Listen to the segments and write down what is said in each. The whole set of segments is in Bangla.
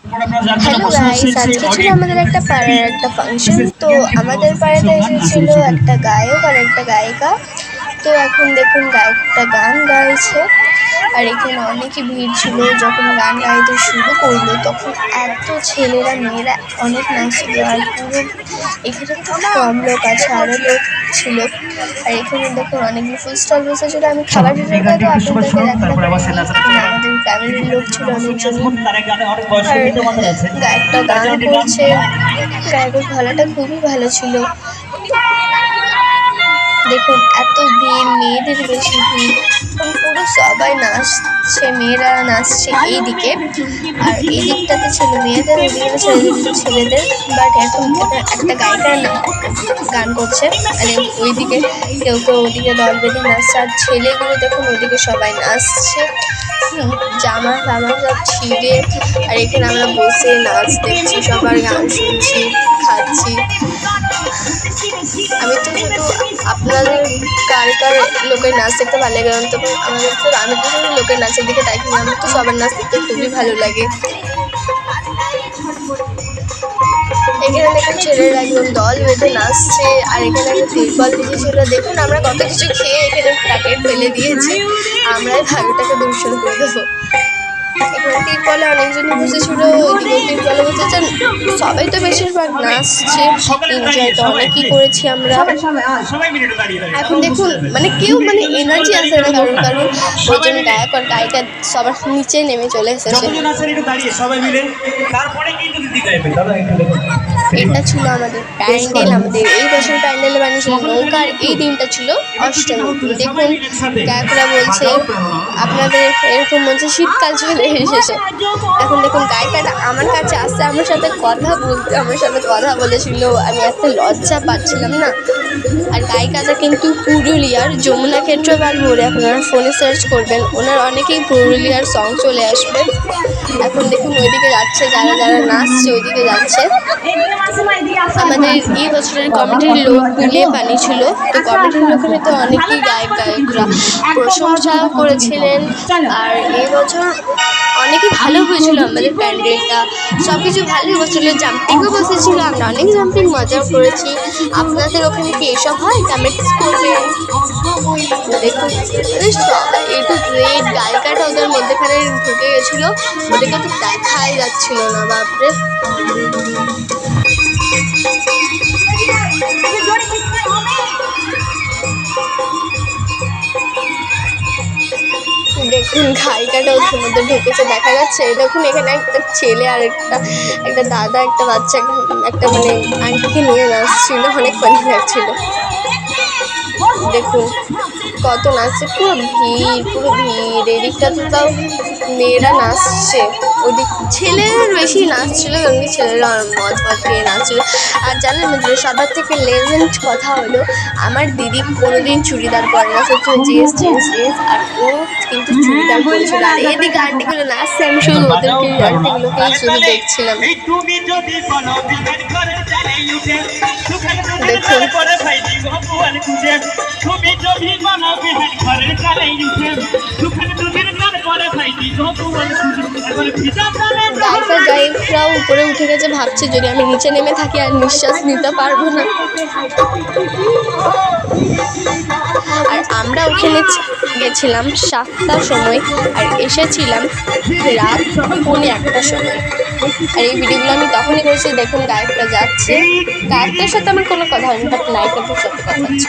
হ্যালো গাইস, আজকে ছিল আমাদের একটা পাড়ার একটা ফাংশন। তো আমাদের পাড়াতে এসেছিল একটা গায়ক আর একটা গায়িকা। তো এখন দেখুন গায়কটা গান গাইছে আর এখানে অনেকই ভিড় ছিল। যখন গান গাইতে শুরু করলো তখন এত ছেলেরা মেয়েরা অনেক নাচছিল। আর পুরো এখানে খুব কম লোক আছে, আরও লোক ছিল। আর এখানে দেখুন অনেকগুলো ফুড স্টল বসেছিল। আমি খাবার ভিডিওটা তো আপনাদেরকে দেখাতে পারিনি, এখানে আমাদের ফ্যামিলির লোক ছিল অনেকজনই। আর গায়কটা গান করছে, গায়কের গলাটা খুবই ভালো ছিল। দেখুন এত ভিড়, মেয়েদের বেশি ভিড়, পুরো সবাই নাচছে, মেয়েরা নাচছে এইদিকে, আর এই দিকটাতে ছেলে মেয়েদের, ওইদিকে ছেলেদের। বাট এখন একটা গায়িকা গান করছে, মানে ওইদিকে কেউ কেউ ওইদিকে দল বেঁধে নাচছে, আর ছেলেগুলো দেখুন ওইদিকে সবাই নাচছে, জামা ফামা সব ছিঁড়ে। আর এখানে আমরা বসে নাচ দেখছি, সবার গান শুনছি, খাচ্ছি। আমি তো শুধু আপনাদের কার কার লোকের নাচ দেখতে ভালো লাগে, তবে আমি তো শুধু লোকের নাচের দিকে তাই, কিন্তু আমার তো সবার নাচ দেখতে খুবই ভালো লাগে। এখানে দেখুন ছেলেরা একদম দল বেঁধে নাচছে, আর এখানে একটা তিরপল বিছিয়েছিল। দেখুন আমরা কত কিছু খেয়ে এখানে প্যাকেট ফেলে দিয়েছি, আমরাই ভালোটাকে দূষণ করে দেবো। এখানে তিরপলে অনেকজনই বসেছিল, ওইদিকে তিরপলে বসেছেন, সবাই তো বেশিরভাগ নাচছে, এনজয় তো অনেকই করেছি আমরা। এখন দেখুন মানে কেউ মানে এনার্জি আসে না কারণ ওজন গায়ক আর গায়িকা সবার নিচে নেমে চলে এসেছে। এটা ছিল আমাদের প্যান্ডেল, আমাদের এই বছর প্যান্ডেলে বানিয়েছিল নৌকার। এই দিনটা ছিল অষ্টমী। দেখুন গায়করা বলছে আপনাদের এরকম বলছে শীতকাল চলে এসেছে। এখন দেখুন গায়িকাটা আমার কাছে আসছে, আমার সাথে কথা বলতে, আমার সাথে কথা বলেছিল, আমি এত লজ্জা পাচ্ছিলাম না। আর গায়িকাটা কিন্তু পুরুলিয়ার, যমুনা ক্ষেত্রপাল মোড়ে আপনারা ফোনে সার্চ করবেন, ওনার অনেকেই পুরুলিয়ার সং চলে আসবে। এখন দেখুন ওইদিকে যাচ্ছে, যারা যারা নাচছে ওইদিকে যাচ্ছে। আমাদের এই বছরের কমিটির লোক মিলিয়ে বানিয়েছিল, তো কমিটির লোকেরা তো অনেকেই গায়করা প্রশংসা করেছিলেন। আর এই বছর অনেকই ভালো হয়েছিল আমাদের প্যান্ডেলটা, সব কিছু ভালোই হয়েছিল, জাম্পিংও বসেছিল, আমরা অনেক জাম্পিং মজাও করেছি। আপনাদের ওখানে কি এসব হয়? কমেন্ট করবেন। দেখুন সবাই এ টু জেড, গায়িকাটা ওদের মধ্যেখানে ঢুকে গেছিলো, ওদেরকে তো দেখাই যাচ্ছিল না, বাপরে। দেখুন গায়িকাটা ওর মধ্যে ঢুকেছে, দেখা যাচ্ছে। দেখুন এখানে একটা ছেলে আর একটা দাদা, একটা বাচ্চা, একটা মানে আন্টিকে নিয়ে নাচছিল, অনেক ফানি লাগছিল। দেখুন কত নাচছে, পুরো ভিড়। এদিকটাতে তাও মেয়েরা নাচছে, ওদিক ছেলেরা বেশি নাচছিল, কারণ কি ছেলেরা মদ খেয়ে নাচছিল। আর জানেন সবার থেকে লেজেন্ড কথা হলো, আমার দিদি কোনোদিন চুড়িদার পরে না, সবসময় জিন্স। আর ও কিন্তু চুড়িদার পরেছিল, আর এদিকে আন্টিগুলো নাচছে, আমি শুধু ওদেরকে আন্টিগুলোকেই শুধু দেখছিলাম। গায়করাও উপরে উঠে গেছে, ভাবছে যদি আমি নিচে নেমে থাকি আর নিঃশ্বাস নিতে পারবো না। আর আমরা ওখানে গেছিলাম 7টার সময়, আর এসেছিলাম রাত 1:45টার সময়। আর এই ভিডিওগুলো আমি তখনই করেছি। দেখুন গায়কটা যাচ্ছে, গায়কটার সাথে আমার কোনো কথা হয়নি, বাট নায়িকাটার সাথে কথা হচ্ছে।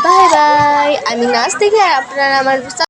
Bye bye. আমি নাচ দেখে আপনারা আমার